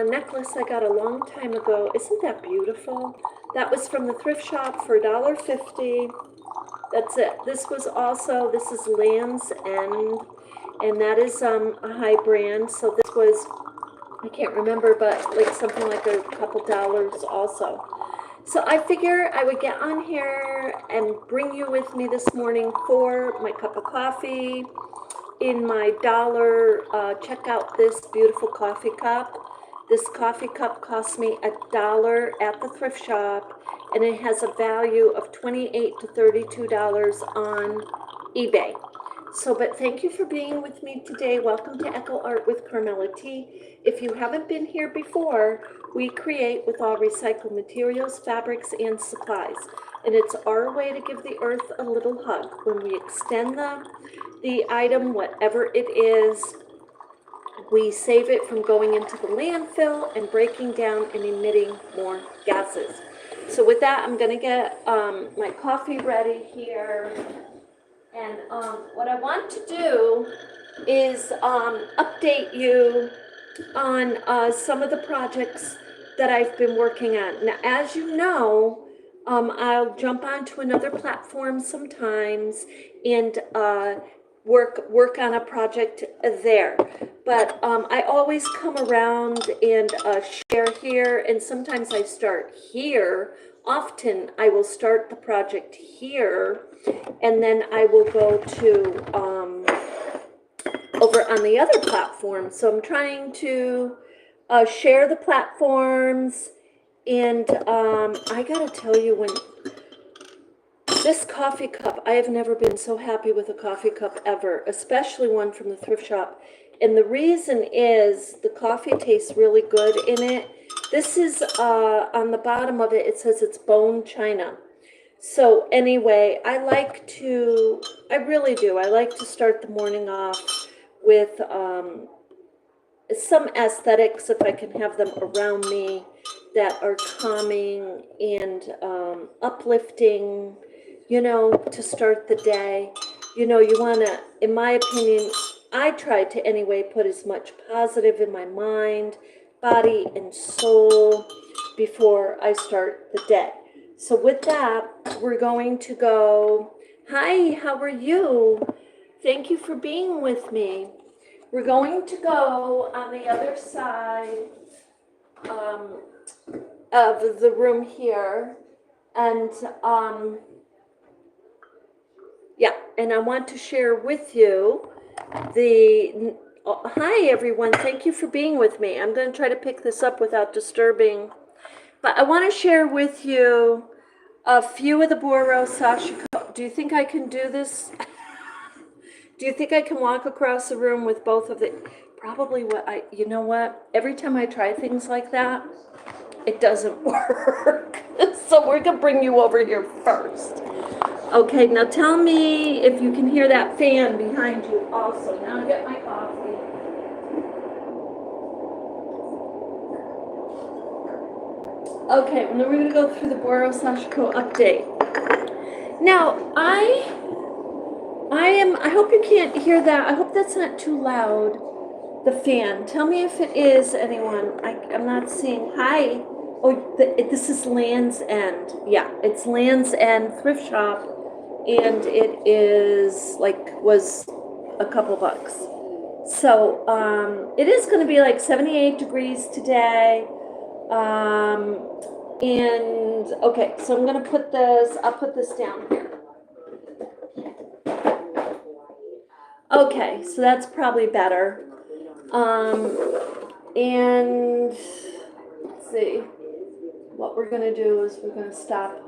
necklace I got a long time ago. Isn't that beautiful? That was from the thrift shop for $1.50. That's it. This is Land's End, and that is a high brand. So this was, I can't remember, but like something like a couple dollars also. So I figure I would get on here and bring you with me this morning for my cup of coffee in my dollar. Check out this beautiful coffee cup. This coffee cup cost me $1 at the thrift shop, and it has a value of $28 to $32 on eBay. So, but thank you for being with me today. Welcome to Echo Art with Carmella-T. If you haven't been here before, we create with all recycled materials, fabrics, and supplies. And it's our way to give the earth a little hug. When we extend the item, whatever it is, we save it from going into the landfill and breaking down and emitting more gases. So with that, I'm going to get my coffee ready here. And what I want to do is update you on some of the projects that I've been working on. Now, as you know, I'll jump onto another platform sometimes and work on a project there. But I always come around and share here, and sometimes I start here. Often I will start the project here, and then I will go to over on the other platform. So I'm trying to share the platforms, and I gotta tell you, when this coffee cup, I have never been so happy with a coffee cup ever, especially one from the thrift shop. And the reason is the coffee tastes really good in it. This is on the bottom of it, it says it's bone china. So anyway, I really do. I like to start the morning off with some aesthetics, if I can have them around me, that are calming and uplifting, you know, to start the day. You know, you want to, in my opinion, I try to anyway put as much positive in my mind, body, and soul before I start the day. So with that, we're going to go, hi, how are you? Thank you for being with me. We're going to go on the other side of the room here, and yeah, and I want to share with you hi everyone, thank you for being with me. I'm going to try to pick this up without disturbing, but I want to share with you a few of the Boro Sashiko. Do you think I can do this? Do you think I can walk across the room with both of the, probably you know what, every time I try things like that, it doesn't work. So we're gonna bring you over here first. Okay, now tell me if you can hear that fan behind you also. Now I get my coffee. Okay, and then we're gonna go through the Boro Sashiko update. Now, I hope you can't hear that. I hope that's not too loud, the fan. Tell me if it is, anyone. I'm not seeing, hi. Oh, this is Land's End. Yeah, it's Land's End thrift shop, and it is was a couple bucks. So it is going to be like 78 degrees today. And okay, so I'm going to put this, I'll put this down here. Okay, so that's probably better. And let's see. What we're going to do is we're going to stop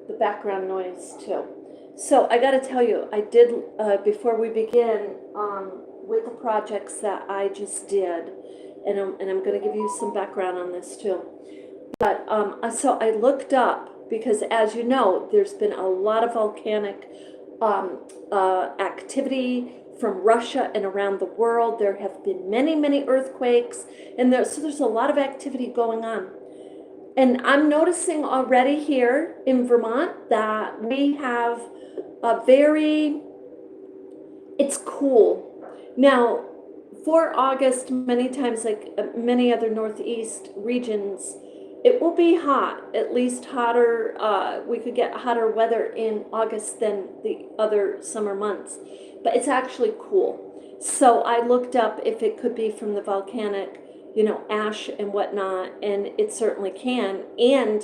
the background noise too. So I got to tell you, I did, before we begin with the projects that I just did, and I'm going to give you some background on this too. But so I looked up, because as you know, there's been a lot of volcanic activity from Russia and around the world. There have been many, many earthquakes, and so there's a lot of activity going on. And I'm noticing already here in Vermont that we have it's cool. Now, for August, many times, like many other Northeast regions, it will be hot, at least hotter. We could get hotter weather in August than the other summer months, but it's actually cool. So I looked up if it could be from the volcanic, ash and whatnot, and it certainly can. And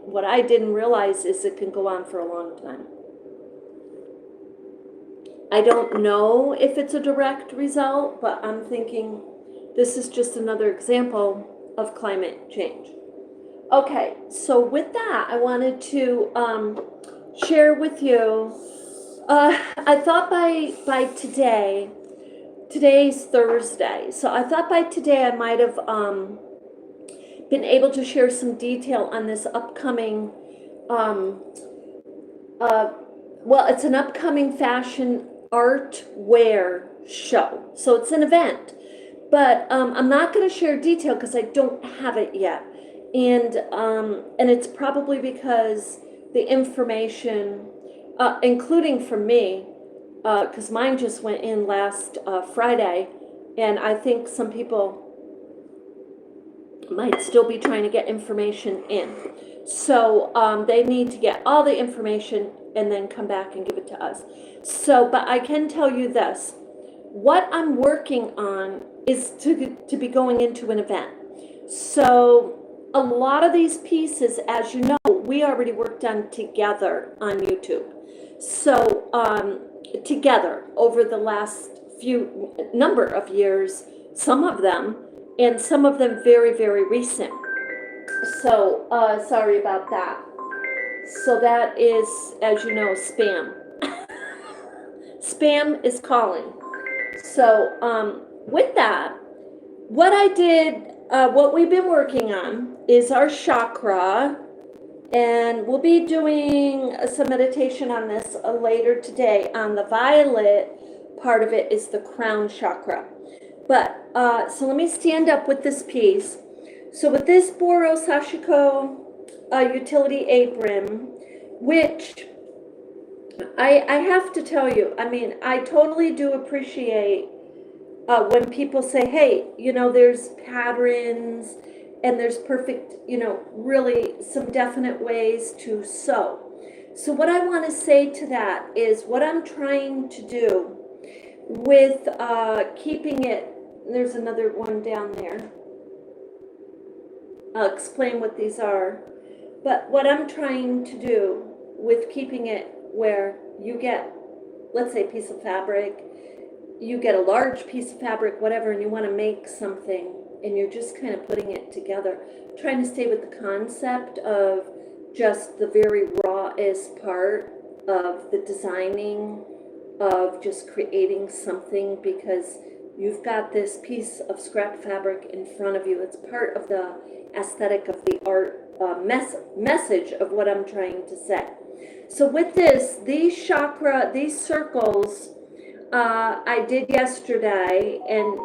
what I didn't realize is it can go on for a long time. I don't know if it's a direct result, but I'm thinking this is just another example of climate change. Okay, so with that, I wanted to share with you. I thought by today's Thursday, so I thought by today I might have been able to share some detail on this upcoming. Well, it's an upcoming fashion art wear show, so it's an event. But I'm not going to share detail because I don't have it yet, and it's probably because the information, including from me, because mine just went in last Friday, and I think some people might still be trying to get information in. So they need to get all the information and then come back and give it to us. So, but I can tell you this. What I'm working on is to be going into an event. So a lot of these pieces, as you know, we already worked on together on YouTube. So together over the last number of years, some of them, and some of them very, very recent. So sorry about that. So that is, as you know, spam. Spam is calling. So with that, what I did, what we've been working on is our chakra, and we'll be doing some meditation on this later today. On the violet part of it is the crown chakra. But so let me stand up with this piece. So with this Boros Hashiko utility apron, which I have to tell you, I mean, I totally do appreciate when people say, hey, there's patterns and there's perfect, really some definite ways to sew. So what I want to say to that is what I'm trying to do with keeping it. There's another one down there. I'll explain what these are. But what I'm trying to do with keeping it where you get, let's say, a piece of fabric, you get a large piece of fabric, whatever, and you want to make something, and you're just kind of putting it together, trying to stay with the concept of just the very rawest part of the designing, of just creating something, because you've got this piece of scrap fabric in front of you. It's part of the aesthetic of the art message of what I'm trying to say. So with this, these circles, I did yesterday, and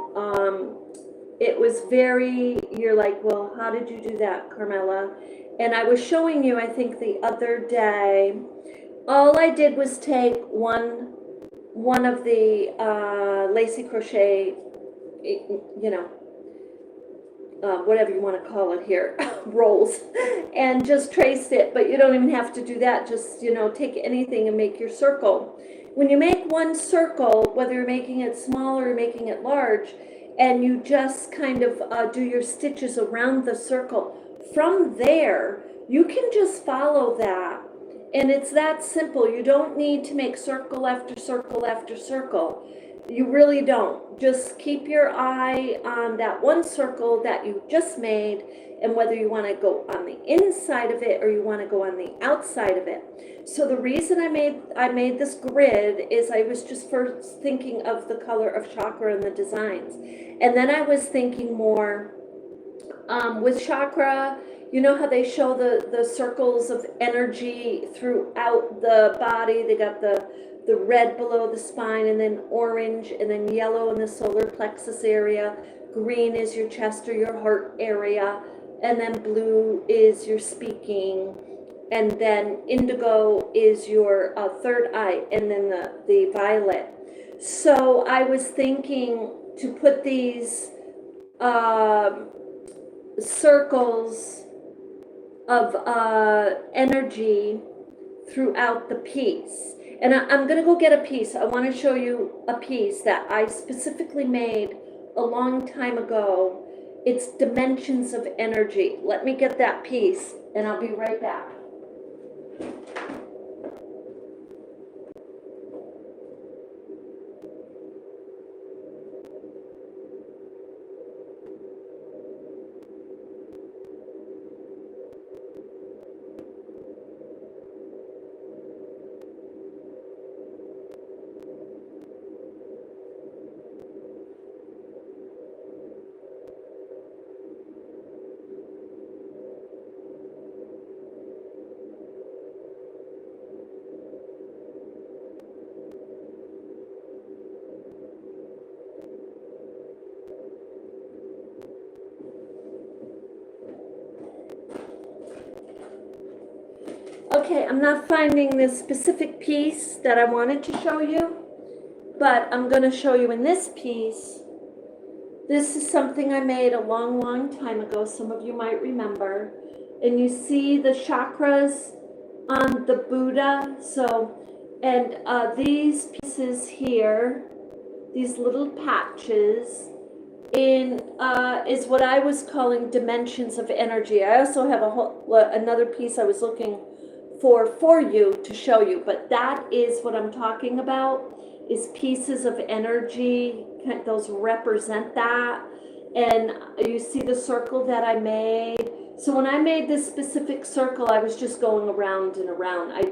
it was very, you're like, well, how did you do that, Carmella? And I was showing you, I think the other day, all I did was take one of the lacy crochet, whatever you want to call it here, rolls, and just traced it. But you don't even have to do that. Just, take anything and make your circle. When you make one circle, whether you're making it small or making it large, and you just kind of do your stitches around the circle, from there, you can just follow that. And it's that simple. You don't need to make circle after circle after circle. You really don't. Just keep your eye on that one circle that you just made, and whether you want to go on the inside of it or you want to go on the outside of it. So the reason I made this grid is I was just first thinking of the color of chakra and the designs. And then I was thinking more with chakra, you know how they show the circles of energy throughout the body? They got the red below the spine, and then orange, and then yellow in the solar plexus area. Green is your chest or your heart area, and then blue is your speaking, and then indigo is your third eye, and then the violet. So I was thinking to put these circles of energy throughout the piece. And I'm gonna go get a piece. I want to show you a piece that I specifically made a long time ago. It's dimensions of energy. Let me get that piece and I'll be right back. Okay, I'm not finding this specific piece that I wanted to show you, but I'm going to show you in this piece. This is something I made a long, long time ago. Some of you might remember. And you see the chakras on the Buddha. And these pieces here, these little patches, is what I was calling dimensions of energy. I also have another piece I was looking for you to show you, but that is what I'm talking about, is pieces of energy. Those represent that. And you see the circle that I made. So when I made this specific circle, I was just going around and around. I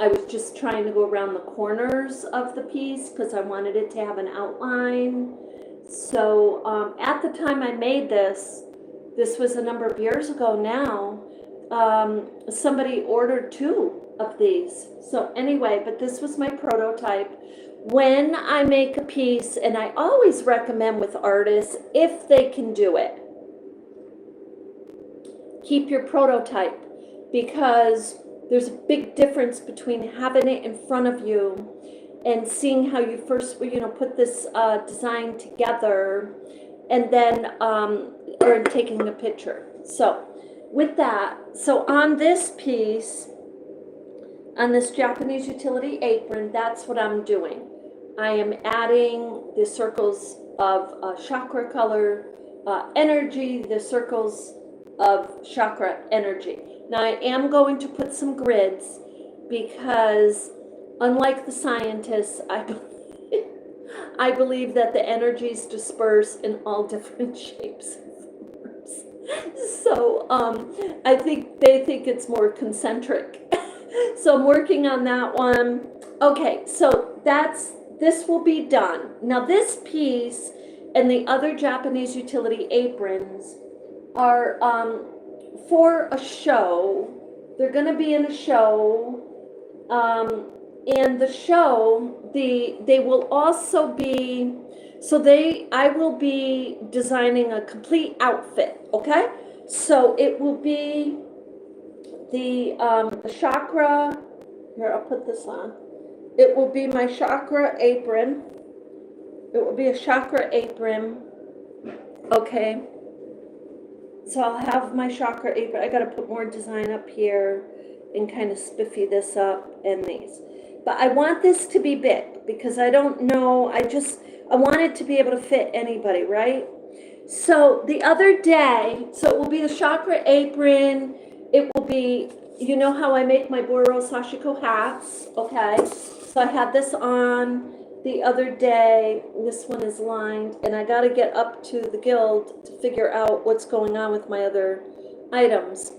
was just trying to go around the corners of the piece because I wanted it to have an outline. So at the time I made this was a number of years ago now, somebody ordered 2 of these. So anyway, but this was my prototype. When I make a piece, and I always recommend with artists, if they can do it, keep your prototype, because there's a big difference between having it in front of you and seeing how you first, put this design together, and then or taking a picture. So with that, so on this piece, on this Japanese utility apron, that's what I'm doing. I am adding the circles of chakra color energy, the circles of chakra energy. Now I am going to put some grids because, unlike the scientists, I believe that the energies disperse in all different shapes and forms. So I think they think it's more concentric. So I'm working on that one. Okay, so this will be done. Now this piece and the other Japanese utility aprons are for a show. They're going to be in a show. And the show, they will also be, I will be designing a complete outfit, okay? So it will be the chakra, here, I'll put this on. It will be my chakra apron. It will be a chakra apron, okay? So I'll have my chakra apron. I got to put more design up here and kind of spiffy this up and these. But I want this to be big because I don't know, I want it to be able to fit anybody, right? So the other day, so it will be the chakra apron. It will be, you know how I make my Boro Sashiko hats, okay? So I had this on the other day. This one is lined, and I got to get up to the guild to figure out what's going on with my other items.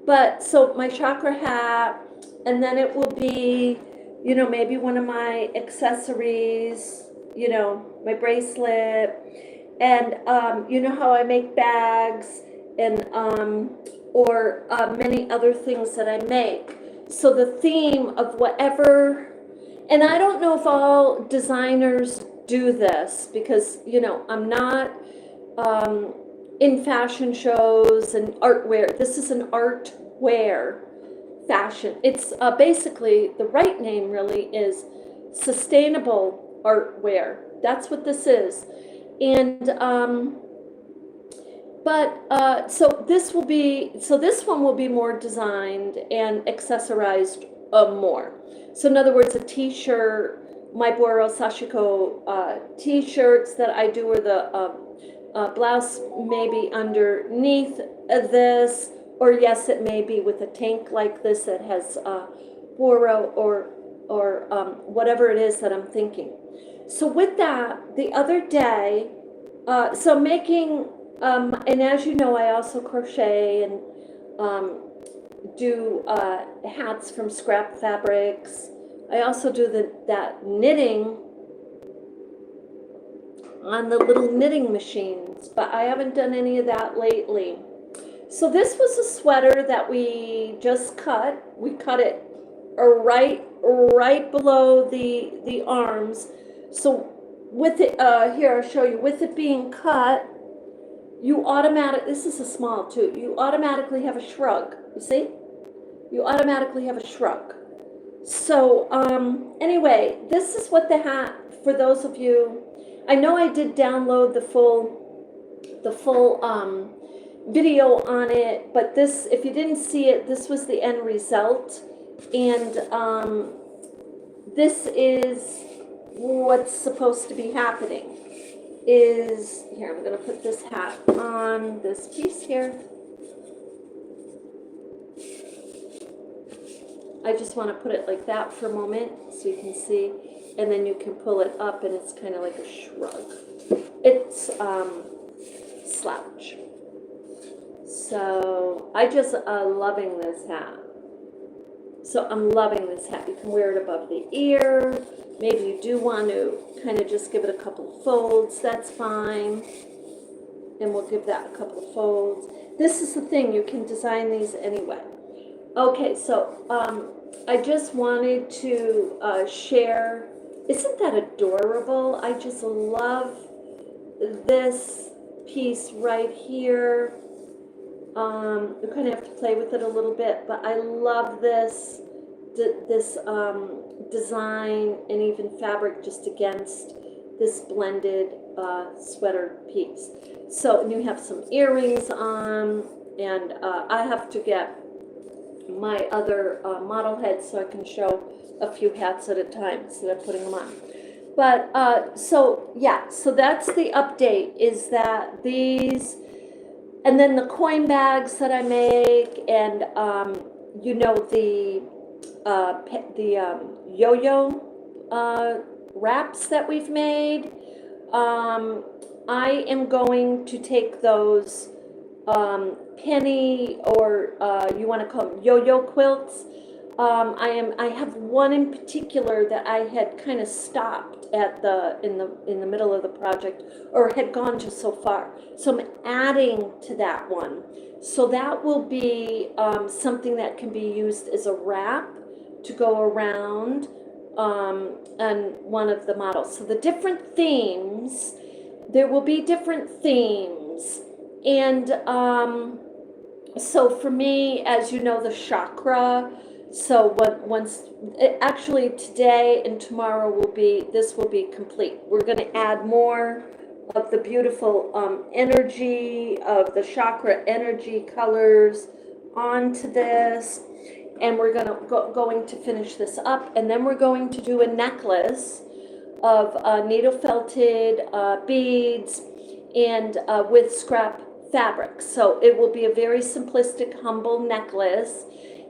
But so my chakra hat, and then it will be, maybe one of my accessories, my bracelet, and you know how I make bags and or many other things that I make. So the theme of whatever, and I don't know if all designers do this because, I'm not in fashion shows and artwear. This is an artwear fashion. It's basically, the right name really is sustainable artwear. That's what this is. And so this will be, so this one will be more designed and accessorized more. So in other words, a t-shirt, my Boro Sashiko t-shirts that I do, or the blouse maybe underneath this, or yes, it may be with a tank like this that has Boro or whatever it is that I'm thinking. So with that, the other day, so making, and as you know, I also crochet and do hats from scrap fabrics. I also do that knitting on the little knitting machines, but I haven't done any of that lately. So this was a sweater that we just cut. We cut it right below the arms. So with it, here I'll show you, with it being cut, you this is a small too, you automatically have a shrug, you see? You automatically have a shrug. So anyway, this is what the hat, for those of you, I know I did download the full video on it, but this, if you didn't see it, this was the end result. And this is what's supposed to be happening. Is, here, I'm going to put this hat on this piece here. I just want to put it like that for a moment so you can see, and then you can pull it up and it's kind of like a shrug. It's slouch. So I just loving this hat. So I'm loving this hat. You can wear it above the ear. Maybe you do want to kind of just give it a couple of folds. That's fine. And we'll give that a couple of folds. This is the thing. You can design these anyway. Okay, so I just wanted to share. Isn't that adorable? I just love this piece right here. You kind of have to play with it a little bit, but I love this design and even fabric just against this blended sweater piece. So, and you have some earrings on, and I have to get my other model heads so I can show a few hats at a time instead of putting them on. But so yeah, so that's the update, is that these, and then the coin bags that I make, and you know, the yo-yo wraps that we've made. I am going to take those penny, or you want to call them yo-yo quilts. I have one in particular that I had kind of stopped at in the middle of the project, or had gone just so far. So I'm adding to that one. So that will be something that can be used as a wrap to go around on one of the models. So the different themes, there will be different themes. And so for me, as you know, the chakra, so once, actually today and tomorrow this will be complete. We're going to add more of the beautiful energy of the chakra energy colors onto this. And we're going to finish this up, and then we're going to do a necklace of needle felted beads and with scrap fabric. So it will be a very simplistic, humble necklace.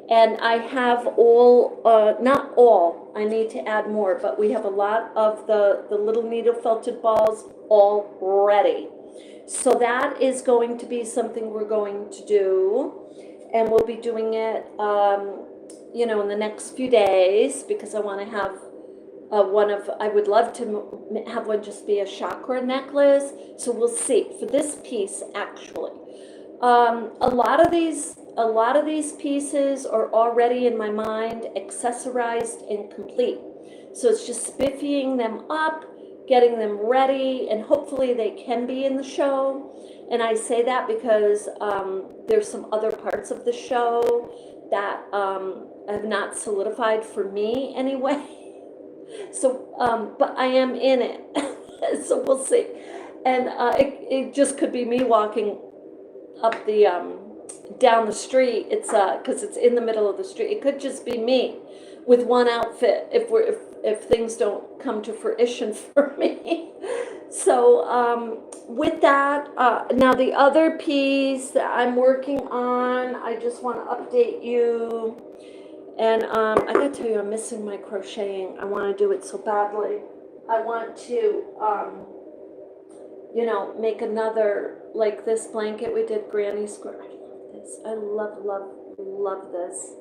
And I have all, not all, I need to add more, but we have a lot of the little needle felted balls already. So that is going to be something we're going to do. And we'll be doing it, you know, in the next few days, because I want to have I would love to have one just be a chakra necklace. So we'll see for this piece, actually. A lot of these pieces are already in my mind accessorized and complete. So it's just spiffying them up, getting them ready, and hopefully they can be in the show. And I say that because there's some other parts of the show that have not solidified for me anyway. So, but I am in it. So we'll see. And it just could be me walking up the down the street. It's because it's in the middle of the street. It could just be me with one outfit if things don't come to fruition for me. So with that, now the other piece that I'm working on, I just want to update you. And I gotta tell you, I'm missing my crocheting. I want to do it so badly. I want to, you know, make another, like this blanket we did, Granny Square. I love this. I love this.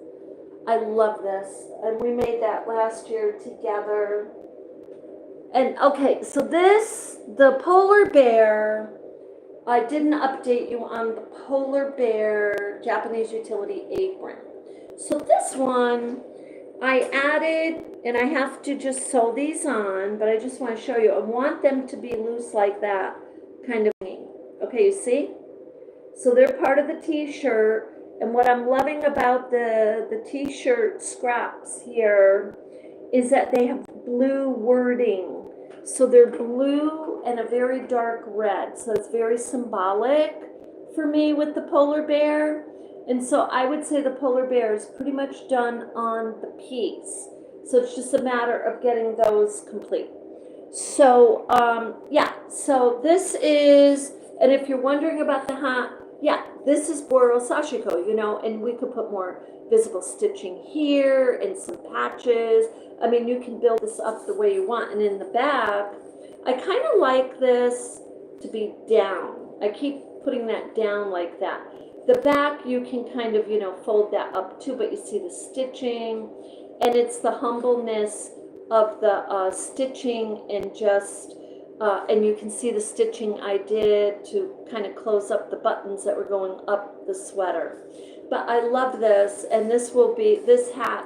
I love this. And we made that last year together. And okay, so this, the polar bear, I didn't update you on the polar bear Japanese utility apron. So this one, I added, and I have to just sew these on, but I just want to show you. I want them to be loose like that, kind of thing. Okay, you see? So they're part of the t-shirt, and what I'm loving about the t-shirt scraps here is that they have blue wording. So they're blue and a very dark red, so it's very symbolic for me with the polar bear. And so I would say the polar bear is pretty much done on the piece. So it's just a matter of getting those complete. So, yeah, so this is, and if you're wondering about the hat, yeah, this is Boro Sashiko, you know, and we could put more visible stitching here and some patches. I mean, you can build this up the way you want. And in the back, I kind of like this to be down. I keep putting that down like that. The back, you can kind of, you know, fold that up too, but you see the stitching, and it's the humbleness of the stitching, and just, and you can see the stitching I did to kind of close up the buttons that were going up the sweater. But I love this, and this will be, this hat,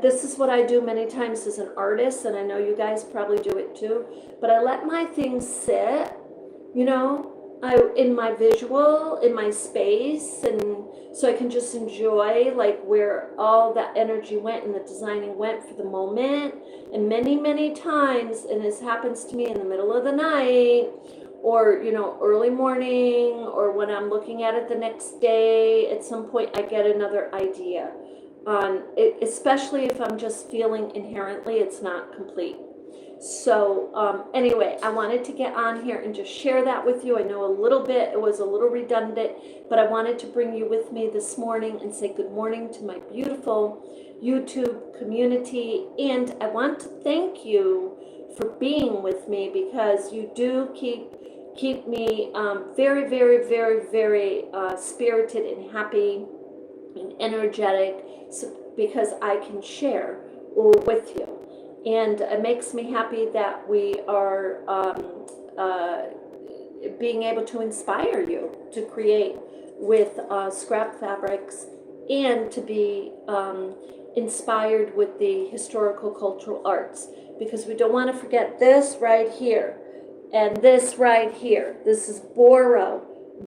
this is what I do many times as an artist, and I know you guys probably do it too, but I let my things sit, you know, in my visual, in my space, and so I can just enjoy like where all that energy went and the designing went for the moment. And many times, and this happens to me in the middle of the night, or you know, early morning, or when I'm looking at it the next day, at some point I get another idea on it, especially if I'm just feeling inherently it's not complete. So anyway, I wanted to get on here and just share that with you. I know a little bit, it was a little redundant, but I wanted to bring you with me this morning and say good morning to my beautiful YouTube community. And I want to thank you for being with me, because you do keep me very spirited and happy and energetic, because I can share with you. And it makes me happy that we are being able to inspire you to create with scrap fabrics, and to be inspired with the historical cultural arts, because we don't want to forget this right here and this right here. This is Boro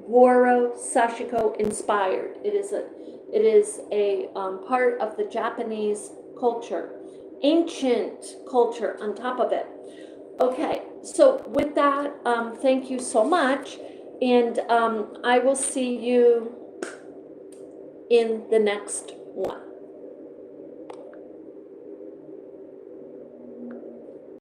Sashiko inspired. It is a part of the Japanese culture, ancient culture on top of it. Okay, so with that, thank you so much, and I will see you in the next one.